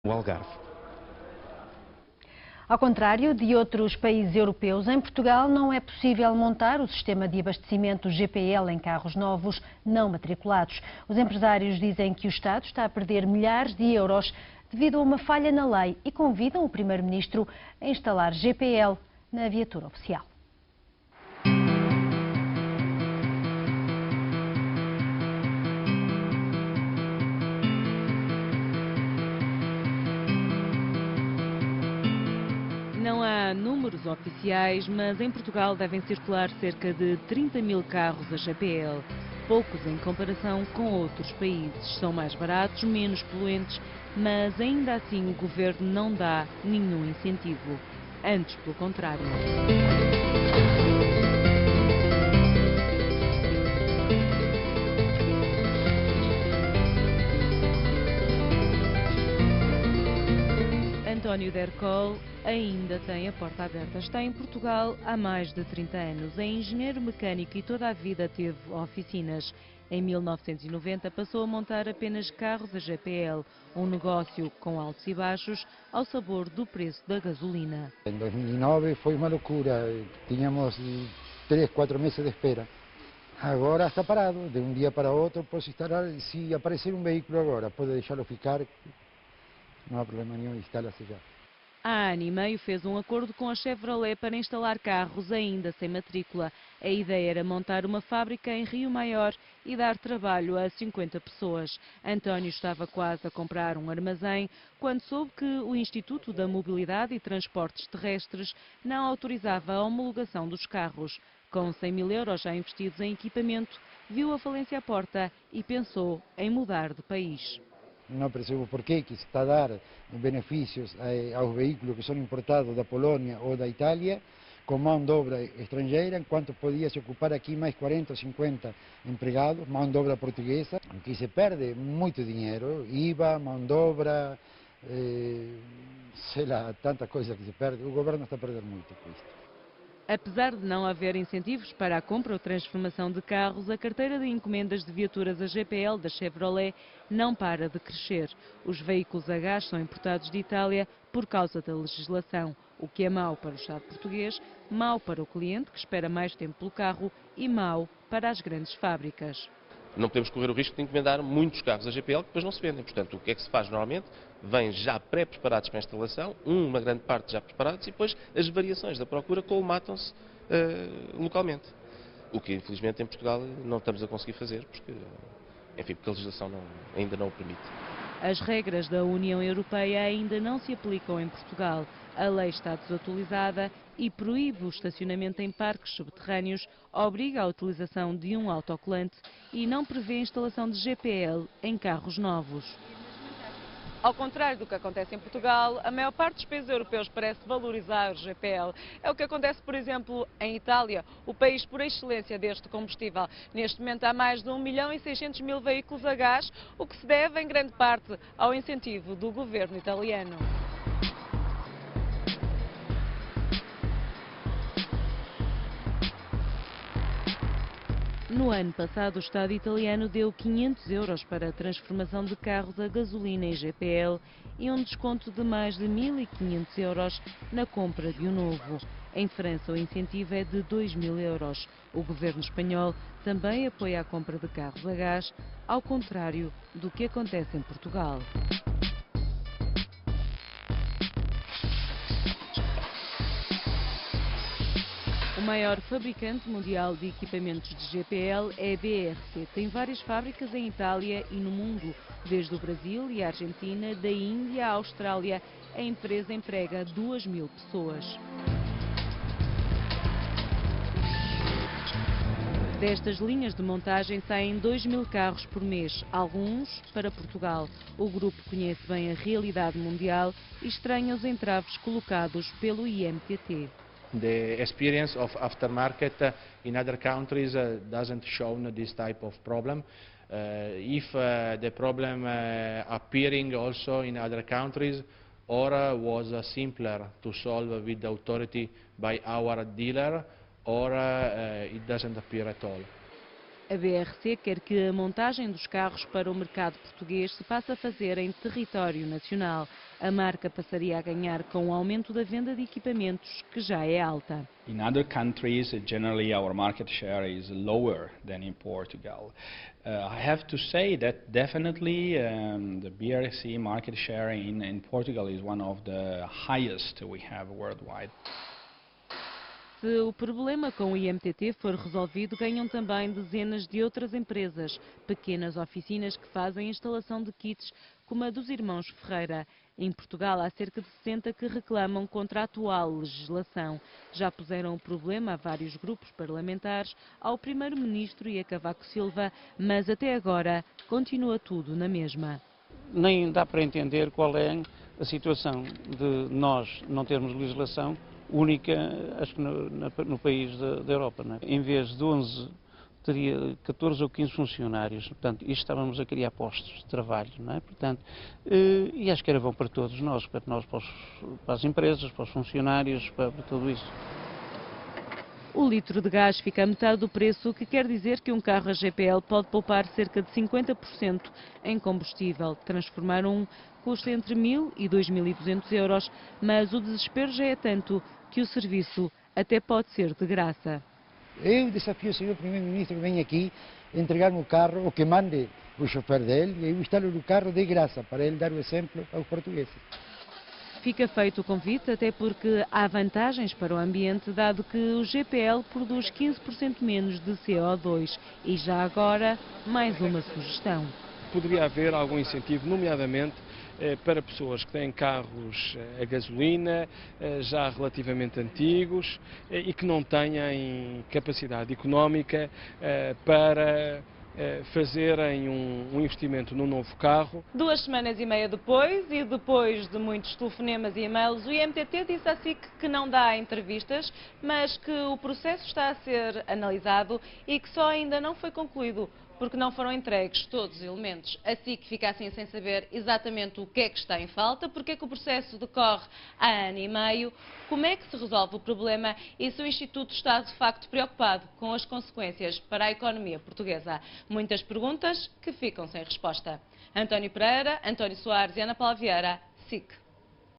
o Algarve. Ao contrário de outros países europeus, em Portugal não é possível montar o sistema de abastecimento GPL em carros novos não matriculados. Os empresários dizem que o Estado está a perder milhares de euros devido a uma falha na lei e convidam o Primeiro-Ministro a instalar GPL na viatura oficial. Não há números oficiais, mas em Portugal devem circular cerca de 30 mil carros a GPL. Poucos em comparação com outros países. São mais baratos, menos poluentes, mas ainda assim o governo não dá nenhum incentivo. Antes, pelo contrário. António Dercol ainda tem a porta aberta. Está em Portugal há mais de 30 anos. É engenheiro mecânico e toda a vida teve oficinas. Em 1990 passou a montar apenas carros a GPL, um negócio com altos e baixos ao sabor do preço da gasolina. Em 2009 foi uma loucura, tínhamos 3, 4 meses de espera. Agora está parado, de um dia para outro posso instalar, se aparecer um veículo agora, pode deixá-lo ficar, não há problema nenhum, instala-se já. Há ano e meio fez um acordo com a Chevrolet para instalar carros ainda sem matrícula. A ideia era montar uma fábrica em Rio Maior e dar trabalho a 50 pessoas. António estava quase a comprar um armazém quando soube que o Instituto da Mobilidade e Transportes Terrestres não autorizava a homologação dos carros. Com 100 mil euros já investidos em equipamento, viu a falência à porta e pensou em mudar de país. Não percebo por que se está a dar benefícios aos veículos que são importados da Polônia ou da Itália com mão de obra estrangeira, enquanto podia se ocupar aqui mais 40 ou 50 empregados, mão de obra portuguesa, que se perde muito dinheiro, IVA, mão de obra, sei lá, tanta coisa que se perde. O governo está a perder muito com isto. Apesar de não haver incentivos para a compra ou transformação de carros, a carteira de encomendas de viaturas a GPL da Chevrolet não para de crescer. Os veículos a gás são importados de Itália por causa da legislação, o que é mau para o Estado português, mau para o cliente, que espera mais tempo pelo carro, e mau para as grandes fábricas. Não podemos correr o risco de encomendar muitos carros a GPL que depois não se vendem. Portanto, o que é que se faz normalmente? Vêm já pré-preparados para a instalação, uma grande parte já preparados, e depois as variações da procura colmatam-se localmente. O que, infelizmente, em Portugal não estamos a conseguir fazer, porque a legislação ainda não o permite. As regras da União Europeia ainda não se aplicam em Portugal. A lei está desatualizada e proíbe o estacionamento em parques subterrâneos, obriga a utilização de um autocolante e não prevê a instalação de GPL em carros novos. Ao contrário do que acontece em Portugal, a maior parte dos países europeus parece valorizar o GPL. É o que acontece, por exemplo, em Itália, o país por excelência deste combustível. Neste momento há mais de 1.600.000 veículos a gás, o que se deve em grande parte ao incentivo do governo italiano. No ano passado, o Estado italiano deu 500 euros para a transformação de carros a gasolina em GPL e um desconto de mais de 1.500 euros na compra de um novo. Em França, o incentivo é de 2.000 euros. O governo espanhol também apoia a compra de carros a gás, ao contrário do que acontece em Portugal. O maior fabricante mundial de equipamentos de GPL é a BRC. Tem várias fábricas em Itália e no mundo, desde o Brasil e a Argentina, da Índia à Austrália. A empresa emprega 2.000 pessoas. Destas linhas de montagem saem 2.000 carros por mês, alguns para Portugal. O grupo conhece bem a realidade mundial e estranha os entraves colocados pelo IMTT. The experience of aftermarket in other countries doesn't show this type of problem. If the problem appearing also in other countries or was simpler to solve with the authority by our dealer or it doesn't appear at all. A BRC quer que a montagem dos carros para o mercado português se passe a fazer em território nacional. A marca passaria a ganhar com o aumento da venda de equipamentos, que já é alta. In other countries, generally our market share is lower than in Portugal. I have to say that definitely the BRC market share in Portugal is one of the highest we have worldwide. Se o problema com o IMTT for resolvido, ganham também dezenas de outras empresas, pequenas oficinas que fazem a instalação de kits, como a dos irmãos Ferreira. Em Portugal há cerca de 60 que reclamam contra a atual legislação. Já puseram o problema a vários grupos parlamentares, ao Primeiro-Ministro e a Cavaco Silva, mas até agora continua tudo na mesma. Nem dá para entender qual é a situação de nós não termos legislação única, acho que no país da Europa. Não é? Em vez de 11, teria 14 ou 15 funcionários. Portanto, isto estávamos a criar postos de trabalho. Não é? Portanto, e acho que era bom para todos nós, para as empresas, para os funcionários, para tudo isso. O litro de gás fica a metade do preço, o que quer dizer que um carro a GPL pode poupar cerca de 50% em combustível. Transformar um custa entre 1.000 e 2.200 euros, mas o desespero já é tanto que o serviço até pode ser de graça. Eu desafio o senhor Primeiro-Ministro que venha aqui entregar-me o carro, ou que mande o chofer dele, e eu instalo no carro de graça, para ele dar o exemplo aos portugueses. Fica feito o convite, até porque há vantagens para o ambiente, dado que o GPL produz 15% menos de CO2. E já agora, mais uma sugestão. Poderia haver algum incentivo, nomeadamente para pessoas que têm carros a gasolina, já relativamente antigos e que não tenham capacidade económica para fazerem um investimento num novo carro. 2 semanas e meia depois, e depois de muitos telefonemas e e-mails, o IMTT disse à SIC que não dá entrevistas, mas que o processo está a ser analisado e que só ainda não foi concluído, porque não foram entregues todos os elementos. A SIC fica assim sem saber exatamente o que é que está em falta, porque é que o processo decorre há ano e meio, como é que se resolve o problema e se o Instituto está de facto preocupado com as consequências para a economia portuguesa. Muitas perguntas que ficam sem resposta. António Pereira, António Soares e Ana Paula Vieira, SIC.